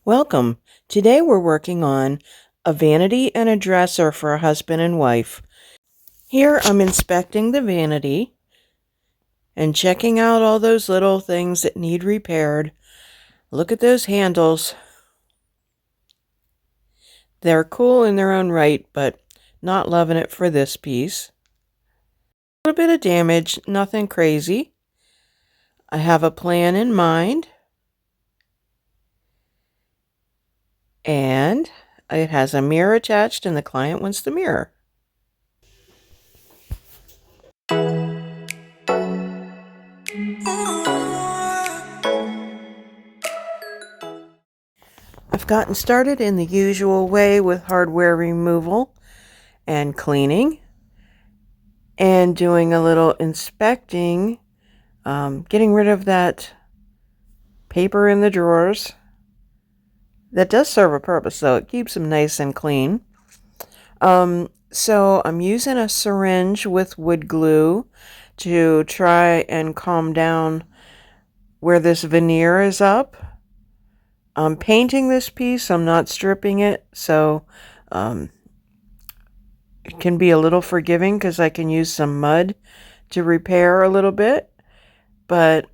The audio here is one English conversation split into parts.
Welcome. Today we're working on a vanity and a dresser for a husband and wife. Here I'm inspecting the vanity and checking out all those little things that need repaired. Look at those handles. They're cool in their own right, but not loving it for this piece. A little bit of damage, nothing crazy. I have a plan in mind. And it has a mirror attached and the client wants the mirror. I've gotten started in the usual way with hardware removal and cleaning and doing a little inspecting, getting rid of that paper in the drawers. That does serve a purpose, though. It keeps them nice and clean. So I'm using a syringe with wood glue to try and calm down where this veneer is up. I'm painting this piece. I'm not stripping it, so it can be a little forgiving because I can use some mud to repair a little bit. But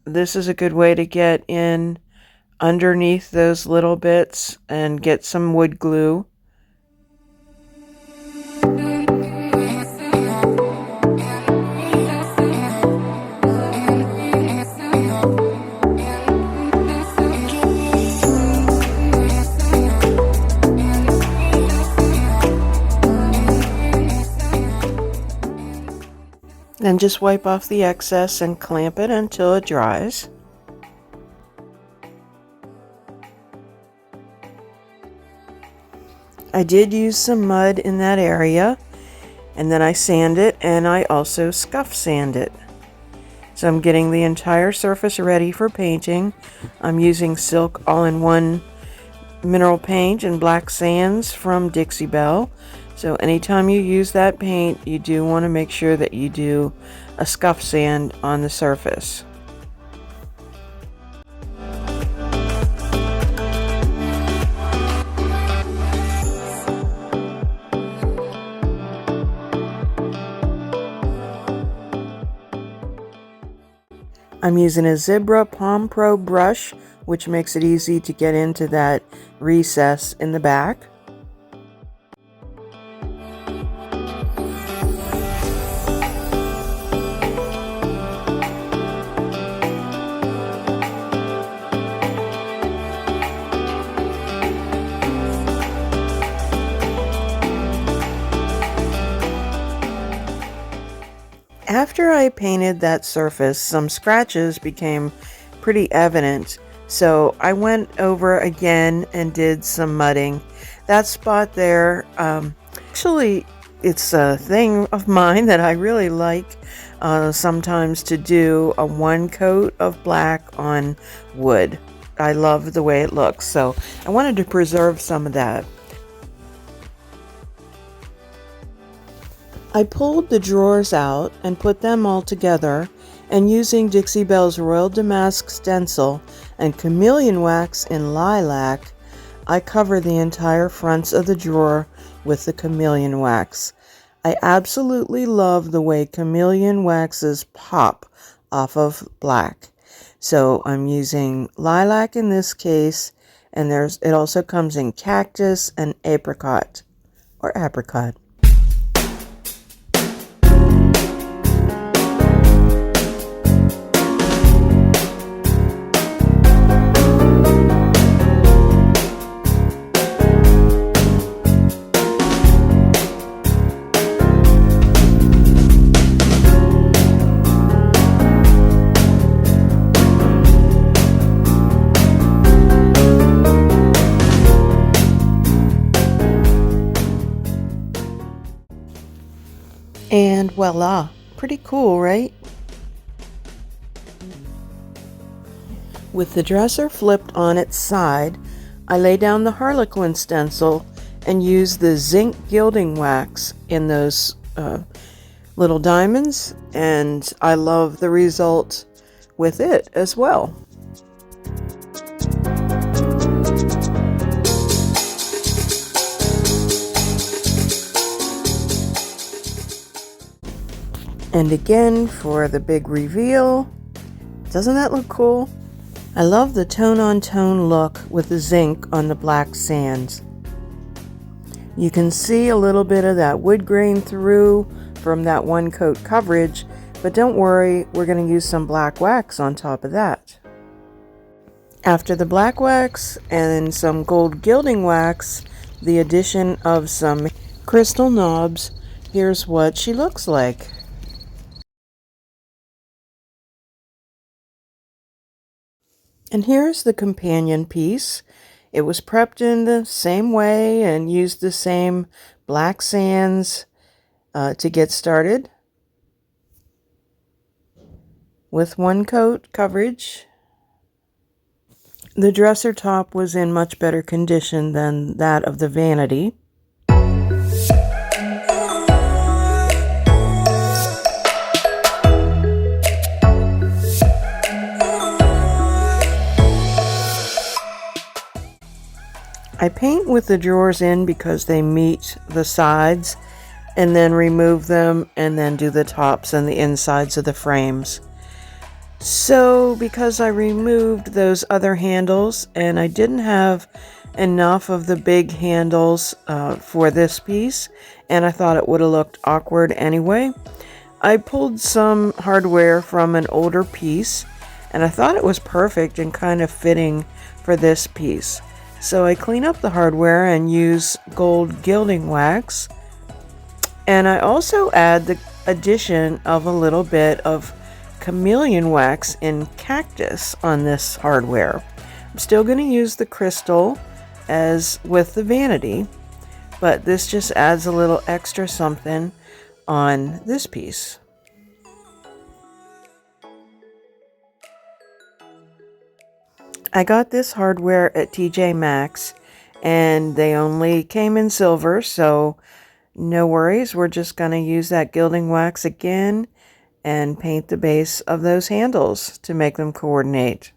this is a good way to get in underneath those little bits and get some wood glue. Then just wipe off the excess and clamp it until it dries. I did use some mud in that area, and then I sand it, and I also scuff sand it. So I'm getting the entire surface ready for painting. I'm using Silk All-in-One mineral paint and black sands from Dixie Belle. So anytime you use that paint, you do want to make sure that you do a scuff sand on the surface. I'm using a Zebra Palm Pro brush, which makes it easy to get into that recess in the back. After I painted that surface, some scratches became pretty evident, so I went over again and did some mudding. That spot there, actually, it's a thing of mine that I really like sometimes to do a one coat of black on wood. I love the way it looks, so I wanted to preserve some of that. I pulled the drawers out and put them all together, and using Dixie Belle's Royal Damask stencil and chameleon wax in lilac, I cover the entire fronts of the drawer with the chameleon wax. I absolutely love the way chameleon waxes pop off of black. So I'm using lilac in this case, and it also comes in cactus and apricot or apricot. And voila, pretty cool, right? With the dresser flipped on its side, I lay down the Harlequin stencil and use the zinc gilding wax in those little diamonds, and I love the result with it as well. And again for the big reveal. Doesn't that look cool? I love the tone-on-tone look with the zinc on the black sands. You can see a little bit of that wood grain through from that one coat coverage, but don't worry, we're going to use some black wax on top of that. After the black wax and some gold gilding wax, the addition of some crystal knobs, here's what she looks like. And here's the companion piece. It was prepped in the same way and used the same black sands to get started with one coat coverage. The dresser top was in much better condition than that of the vanity. I paint with the drawers in because they meet the sides, and then remove them and then do the tops and the insides of the frames. So because I removed those other handles and I didn't have enough of the big handles for this piece, and I thought it would have looked awkward anyway, I pulled some hardware from an older piece and I thought it was perfect and kind of fitting for this piece. So I clean up the hardware and use gold gilding wax, and I also add the addition of a little bit of chameleon wax in cactus on this hardware. I'm still going to use the crystal as with the vanity, but this just adds a little extra something on this piece. I got this hardware at TJ Maxx and they only came in silver, so no worries. We're just going to use that gilding wax again and paint the base of those handles to make them coordinate.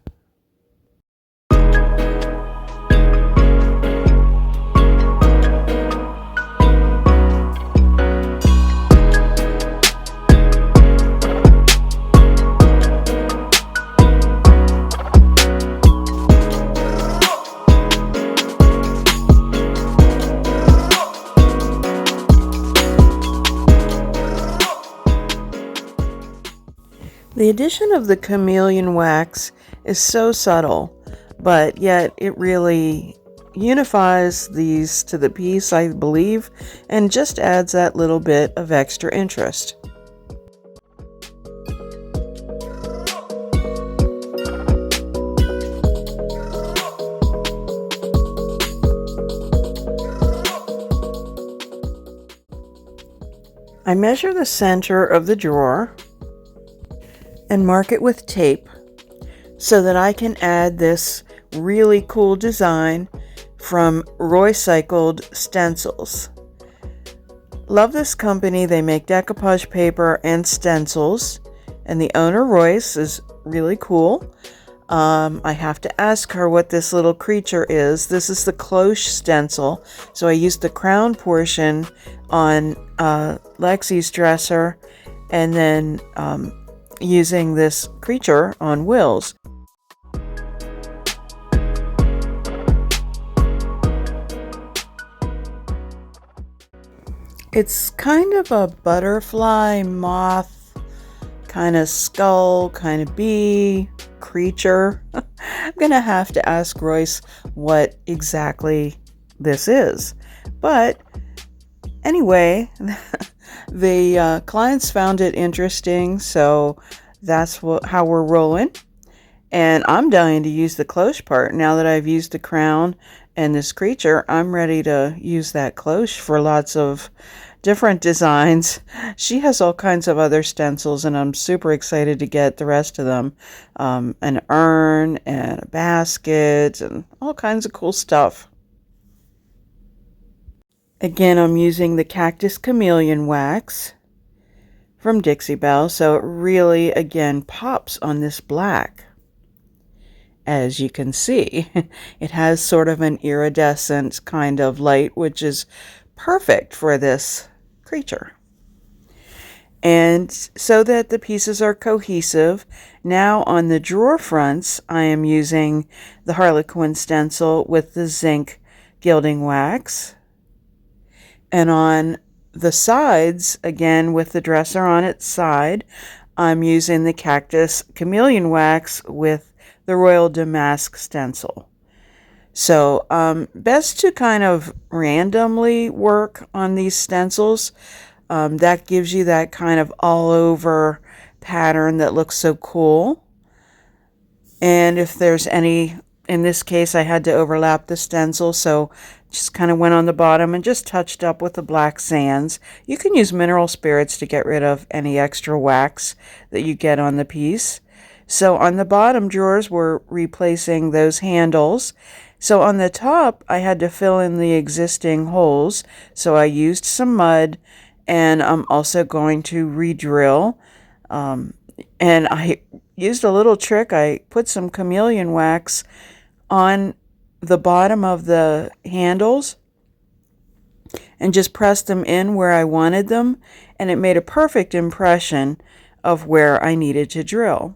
The addition of the chameleon wax is so subtle, but yet it really unifies these to the piece, I believe, and just adds that little bit of extra interest. I measure the center of the drawer and mark it with tape so that I can add this really cool design from Royce stencils. Love this company. They make decoupage paper and stencils, and the owner, Royce, is really cool. I have to ask her what this little creature is. This is the cloche stencil, so I used the crown portion on Lexie's dresser, and then using this creature on Will's. It's kind of a butterfly, moth, kind of skull, kind of bee creature. I'm gonna have to ask Royce what exactly this is. But anyway, the clients found it interesting, so that's how we're rolling. And I'm dying to use the cloche part. Now that I've used the crown and this creature, I'm ready to use that cloche for lots of different designs. She has all kinds of other stencils, and I'm super excited to get the rest of them. An urn and a basket and all kinds of cool stuff. Again, I'm using the cactus chameleon wax from Dixie Belle, so it really, again, pops on this black. As you can see, it has sort of an iridescent kind of light, which is perfect for this creature. And so that the pieces are cohesive, now on the drawer fronts, I am using the Harlequin stencil with the zinc gilding wax. And on the sides, again with the dresser on its side, I'm using the cactus chameleon wax with the Royal Damask stencil. So best to kind of randomly work on these stencils. That gives you that kind of all over pattern that looks so cool. And if there's any, in this case I had to overlap the stencil, so just kind of went on the bottom and just touched up with the black sands. You can use mineral spirits to get rid of any extra wax that you get on the piece. So on the bottom drawers we're replacing those handles. So on the top I had to fill in the existing holes, so I used some mud, and I'm also going to re-drill. And I used a little trick. I put some chameleon wax on the bottom of the handles and just pressed them in where I wanted them, and it made a perfect impression of where I needed to drill.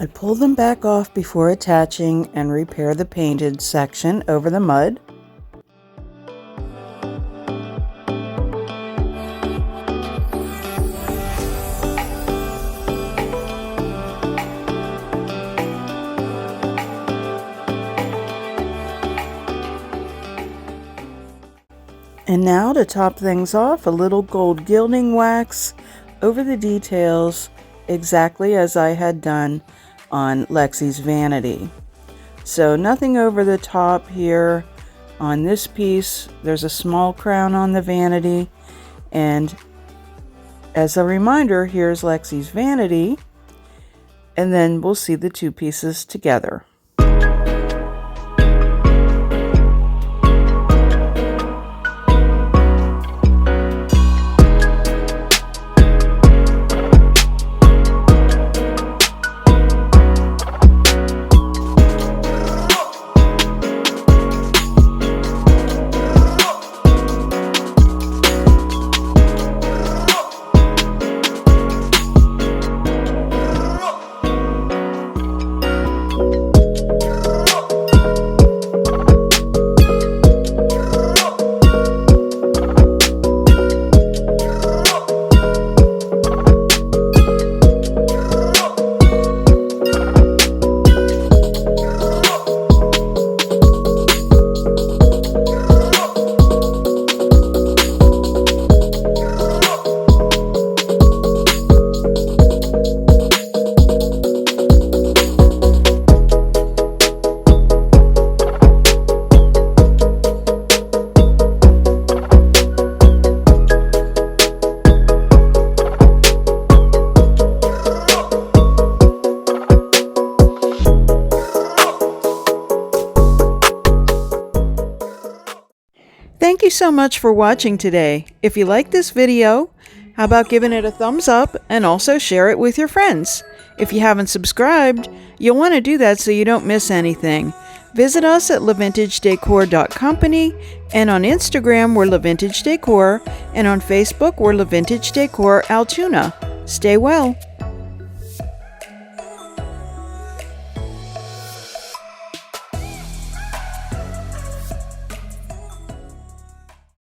I pull them back off before attaching and repair the painted section over the mud. And now to top things off, a little gold gilding wax over the details, exactly as I had done on Lexie's vanity. So nothing over the top here on this piece. There's a small crown on the vanity, and as a reminder, here's Lexie's vanity, and then we'll see the two pieces together. Thank you so much for watching today. If you like this video, how about giving it a thumbs up and also share it with your friends? If you haven't subscribed, you'll want to do that so you don't miss anything. Visit us at LaVintageDecor.company, and on Instagram we're LaVintageDecor, and on Facebook we're LaVintageDecor Altoona. Stay well.